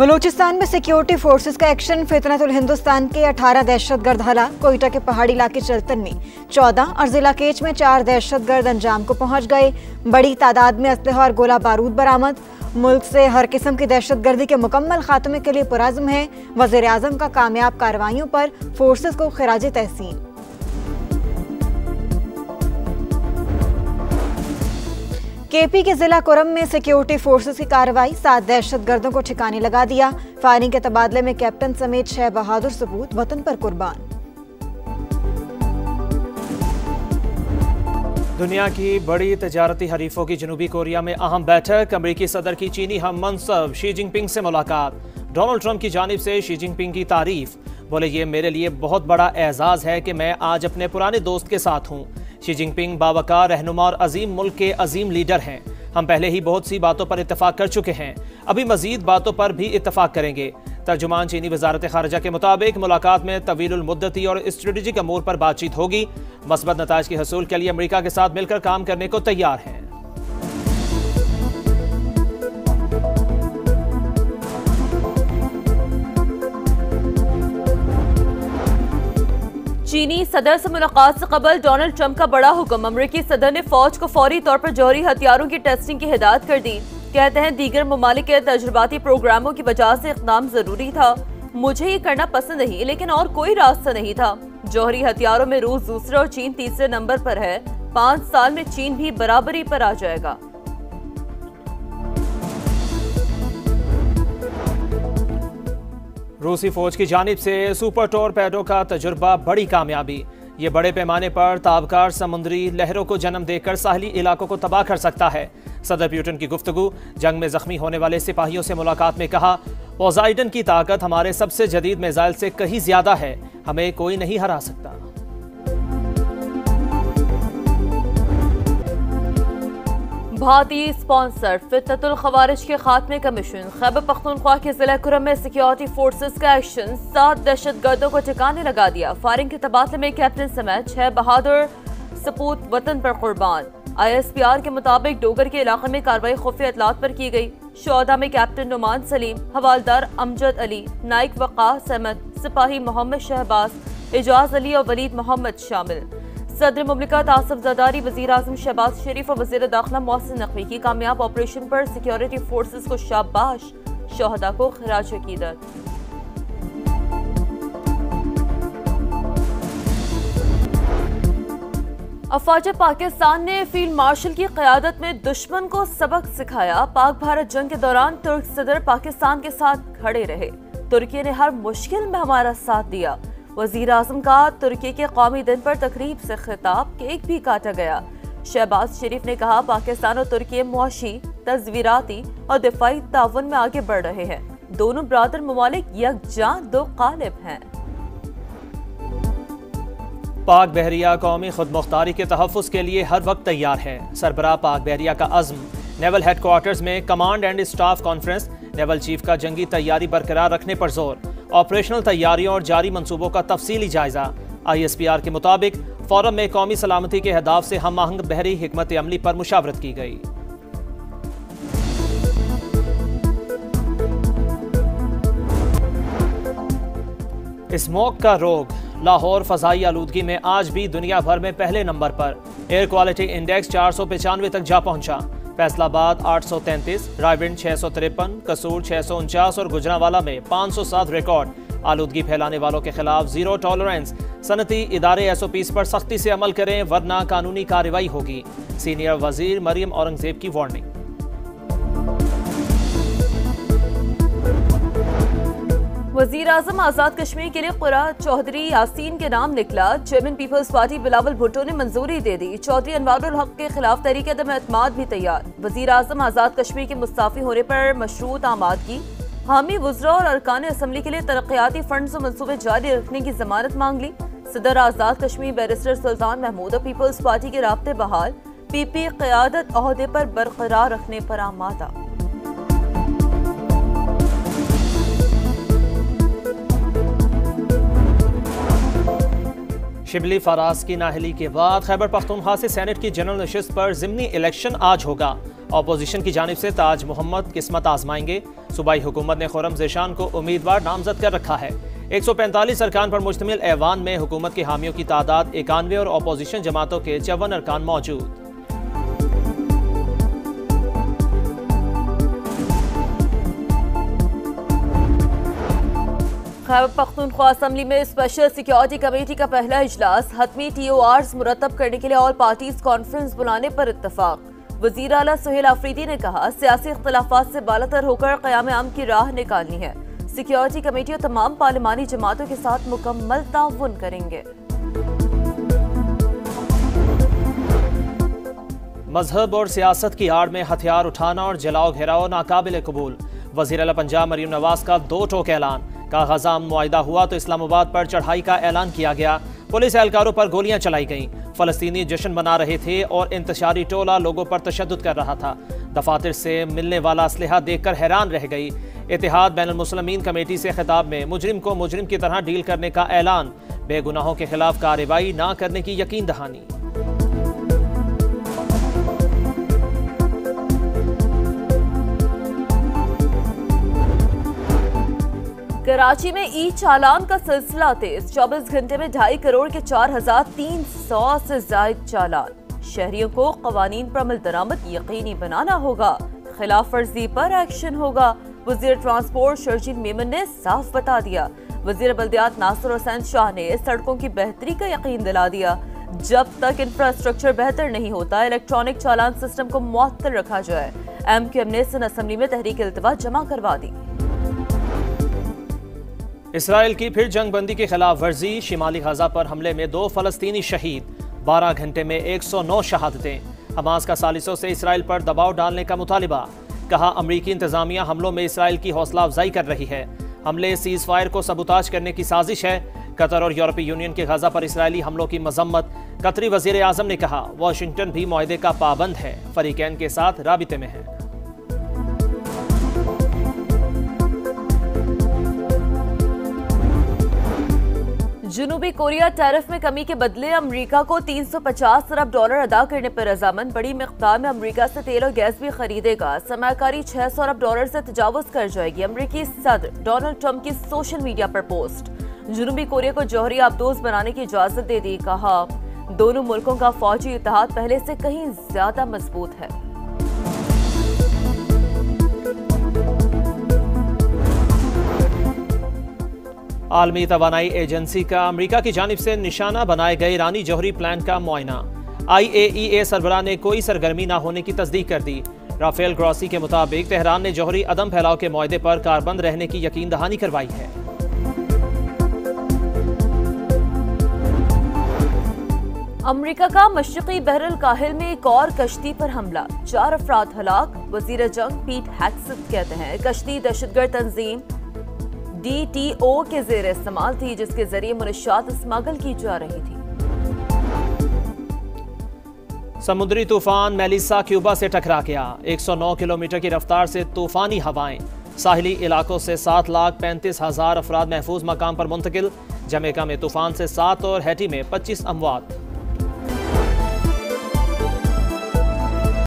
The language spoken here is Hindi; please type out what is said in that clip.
बलूचिस्तान में सिक्योरिटी फोर्सेस का एक्शन। फितनतुल हिंदुस्तान के 18 दहशतगर्द हलाक। कोयटा के पहाड़ी इलाके चलतन में 14 और जिला केच में 4 दहशतगर्द अंजाम को पहुंच गए। बड़ी तादाद में असलहा और गोला बारूद बरामद। मुल्क से हर किस्म की दहशतगर्दी के मुकम्मल खात्मे के लिए पुरज़्म है। वज़ीर आज़म का कामयाब कार्रवाइयों पर फोर्सेस को खिराज तहसीन। केपी के जिला कुरम में सिक्योरिटी फोर्सेस की कार्रवाई। 7 दहशतगर्दों को ठिकाने लगा दिया। फायरिंग के तबादले में कैप्टन समेत 6 बहादुर सपूत वतन पर कुर्बान। दुनिया की बड़ी तजारती हरीफों की जनूबी कोरिया में अहम बैठक। अमरीकी सदर की चीनी हम मनसब शी जिनपिंग से मुलाकात। डोनाल्ड ट्रंप की जानिब से शी जिनपिंग की तारीफ। बोले, ये मेरे लिए बहुत बड़ा एजाज है कि मैं आज अपने पुराने दोस्त के साथ हूँ। शी जिनपिंग बावकार रहनुमा और अजीम मुल्क के अजीम लीडर हैं। हम पहले ही बहुत सी बातों पर इत्तफाक कर चुके हैं, अभी मजीद बातों पर भी इत्तफाक करेंगे। तर्जुमान चीनी वजारत खारजा के मुताबिक मुलाकात में तवीलुल मुद्दती और स्ट्रेटेजिक अमूर पर बातचीत होगी। मस्बत नताइज के हसूल के लिए अमरीका के साथ मिलकर काम करने को तैयार हैं। चीनी सदर से मुलाकात से कबल डोनाल्ड ट्रंप का बड़ा हुक्म। अमरीकी सदर ने फौज को फौरी तौर पर जौहरी हथियारों की टेस्टिंग की हिदायत कर दी। कहते हैं दीगर ममालिक के तजुर्बाती प्रोग्रामों की वजह से इक़दाम जरूरी था। मुझे ये करना पसंद नहीं, लेकिन और कोई रास्ता नहीं था। जौहरी हथियारों में रूस दूसरे और चीन तीसरे नंबर पर है। 5 साल में चीन भी बराबरी पर आ जाएगा। रूसी फौज की जानिब से सुपर टॉरपेडो का तजुर्बा बड़ी कामयाबी। ये बड़े पैमाने पर ताबकार समुद्री लहरों को जन्म देकर साहली इलाकों को तबाह कर सकता है। सदर पुतिन की गुफ्तगू। जंग में जख्मी होने वाले सिपाहियों से मुलाकात में कहा, पोजाइडन की ताकत हमारे सबसे जदीद मिसाइल से कहीं ज्यादा है, हमें कोई नहीं हरा सकता। भारतीय स्पॉन्सर फितनतुल खवारिज के खात्मे का मिशन। खैबर पख्तूनख्वा के जिला कुरम में सिक्योरिटी फोर्सेस का एक्शन। 7 दहशतगर्दों को ठिकाने लगा दिया। फायरिंग के तबादले में कैप्टन समेत 6 बहादुर सपूत वतन पर कुर्बान। ISPR के मुताबिक डोगर के इलाके में कार्रवाई खुफिया इतलात पर की गई। शोहदा में कैप्टन नुमान सलीम, हवालदार अमजद अली, नाइक वक़ास अहमद, सिपाही मोहम्मद शहबाज, एजाज अली और वलीद मोहम्मद शामिल। सदर मुमलिकत आसिफ जरदारी, वज़ीर आज़म शहबाज शरीफ और वज़ीर दाखिला मोहसिन नकवी की कामयाब ऑपरेशन पर सिक्योरिटी फोर्सेस को शाबाश। शोहदा को खिराज अकीदत। अफवाज पाकिस्तान ने फील्ड मार्शल की क़यादत में दुश्मन को सबक सिखाया। पाक भारत जंग के दौरान तुर्क सदर पाकिस्तान के साथ खड़े रहे। तुर्की ने हर मुश्किल में हमारा साथ दिया। वज़ीर आज़म का तुर्की के कौमी दिन पर तकरीब से खिताब। केक भी काटा गया। शहबाज शरीफ ने कहा, पाकिस्तान और तुर्की मुआशी, तज़वीराती और दिफाई ताउन में आगे बढ़ रहे हैं। दोनों ब्रादर ममालिक यकजां दो कालिब हैं। पाक बहरिया कौमी खुदमुख्तारी के तहफ़्फ़ुज़ के लिए हर वक्त तैयार है। सरबराह पाक बहरिया का अज़्म। नेवल हेडक्वार्टर्स में command and staff conference. Naval chief का जंगी तैयारी बरकरार रखने पर जोर। ऑपरेशनल तैयारियों और जारी मंसूबों का तफसीली जायजा। ISPR के मुताबिक फोरम में कौमी सलामती के अहदाफ से हम आहंग बहरी हिकमत अमली पर मुशावरत की गई। स्मोक का रोग। लाहौर फजाई आलूदगी में आज भी दुनिया भर में पहले नंबर पर। एयर क्वालिटी इंडेक्स 495 तक जा पहुंचा। फैसलाबाद 833, रायविंड 653, कसूर 649 और गुजरांवाला में 507 रिकॉर्ड। आलूदगी फैलाने वालों के खिलाफ जीरो टॉलरेंस। सनती इदारे SOPs पर सख्ती से अमल करें वरना कानूनी कार्रवाई होगी। सीनियर वजीर मरियम औरंगजेब की वार्निंग। वज़ीर आज़म आज़ाद कश्मीर के लिए क़ुरा चौधरी यासीन के नाम निकला। Chairman Peoples Party Bilawal Bhutto ने मंजूरी दे दी। चौधरी अनवारुल हक के खिलाफ तहरीक अदम एतमाद भी तैयार। वज़ीर आज़म आज़ाद कश्मीर के मुस्ताफ़ी होने पर मशरूत आमादगी। हामी वज़रा और अरकान असम्बली के लिए तरक्याती फंड्स और मनसूबे जारी रखने की जमानत मांग ली। सदर आज़ाद कश्मीर बैरिस्टर सुल्तान महमूद और पीपल्स पार्टी के राब्ते बहाल। PP क़यादत ओहदे पर बरकरार रखने पर आमादा। शिबली फराज की नाहली के बाद खैबर पख्तूनख्वा से सेनेट की जनरल नशिस्त पर ज़िमनी इलेक्शन आज होगा। अपोजिशन की जानिब से ताज मोहम्मद किस्मत आजमाएंगे। सूबाई हुकूमत ने खुर्रम ज़ेशान को उम्मीदवार नामजद कर रखा है। 145 अरकान पर मुश्तमिल ऐवान में हुकूमत के हामियों की तादाद 91 और अपोजिशन जमातों के 54 अरकान मौजूद। खैबर पख्तूनख्वा असम्बली में स्पेशल सिक्योरिटी कमेटी का पहला इजलास, हतमी TORs मुरतब करने के लिए ऑल पार्टीज कॉन्फ्रेंस बुलाने पर इत्तफाक। वज़ीर आला सुहेल आफरीदी ने कहा, सियासी इख्तलाफात से बालातर होकर क़याम अमन की राह निकालनी है। सिक्योरिटी कमेटी और तमाम पार्लिमानी जमातों के साथ मुकम्मल ताउन करेंगे। मजहब और सियासत की आड़ में हथियार उठाना और जलाओ घेराव नाकाबिल कबूल। वज़ीर आला पंजाब मरीम नवाज का 2 टोक ऐलान। कागज़ा मुआहिदा हुआ तो इस्लामाबाद पर चढ़ाई का ऐलान किया गया। पुलिस एहलकारों पर गोलियां चलाई गईं। फ़लस्तीनी जश्न मना रहे थे और इंतशारी टोला लोगों पर तशद्दुद कर रहा था। दफातर से मिलने वाला असलहा देखकर हैरान रह गई। इत्तेहाद बैनुल मुस्लिमीन कमेटी से खिताब में मुजरिम को मुजरिम की तरह डील करने का ऐलान। बेगुनाहों के खिलाफ कार्रवाई न करने की यकीन दहानी। कराची में ई चालान का सिलसिला तेज। 24 घंटे में 2.5 करोड़ के 4,300 से ज्यादा चालान। शहरियों को कवानीन पर अमल दरामद यकीनी बनाना होगा। खिलाफ वर्जी पर एक्शन होगा। वज़ीर ट्रांसपोर्ट शर्जील मेमन ने साफ बता दिया। वज़ीर बल्दियात नासिर हुसैन शाह ने सड़कों की बेहतरी का यकीन दिला दिया। जब तक इंफ्रास्ट्रक्चर बेहतर नहीं होता, इलेक्ट्रॉनिक चालान सिस्टम को मुअत्तल रखा जाए। MQM ने सन असम्बली में तहरीक इल्तिवा जमा करवा दी। इसराइल की फिर जंगबंदी की खिलाफ वर्जी। शिमाली गजा पर हमले में 2 फ़लस्तीनी शहीद। 12 घंटे में 109 शहादतें। हमास का सालिसों से इसराइल पर दबाव डालने का मुतालिबा। कहा, अमरीकी इंतजामिया हमलों में इसराइल की हौसला अफजाई कर रही है। हमले सीज फायर को सबूताज करने की साजिश है। कतर और यूरोपीय यूनियन के गजा पर इसराइली हमलों की मजम्मत। कतरी वज़ीर आज़म ने कहा, वाशिंगटन भी मुआहदे का पाबंद है, फरीकैन के साथ राबिते में है। जनूबी कोरिया टैरिफ में कमी के बदले अमेरिका को $350 अरब अदा करने पर रजामंद। बड़ी मिकदार में अमेरिका से तेल और गैस भी खरीदेगा। सरमायाकारी $600 अरब से तजावुज कर जाएगी। अमेरिकी सदर डोनाल्ड ट्रंप की सोशल मीडिया पर पोस्ट। जनूबी कोरिया को जौहरी आबदोज बनाने की इजाजत दे दी। कहा, दोनों मुल्कों का फौजी इत्तेहाद पहले से कहीं ज्यादा मजबूत है। आलमी तवानाई एजेंसी का अमेरिका की जानिब से निशाना बनाए गए ईरानी जौहरी प्लांट का मुआयना। IAEA सरबराह ने कोई सरगर्मी न होने की तस्दीक कर दी। राफेल ग्रॉसी के मुताबिक तेहरान ने जौहरी अदम फैलाव के मुआहदे पर कारबंद रहने की यकीन दहानी करवाई है। अमेरिका का मशरकी बहरुल काहिल में एक और कश्ती पर हमला। 4 अफराद हलाक। वजीर जंग पीट हेग्सेथ कहते हैं, कश्ती दहशतगर्द तंजीम DTO के जेर इस्तेमाल थी, जिसके जरिए मुनशियात स्मगल की जा रही थी। समुद्री तूफान मेलिसा क्यूबा से टकरा गया। 109 किलोमीटर की रफ्तार से तूफानी हवाएं। साहिली इलाकों से 7,35,000 अफराद महफूज मकाम पर मुंतकिल। जमैका में तूफान से 7 और हैटी में 25 अमवात।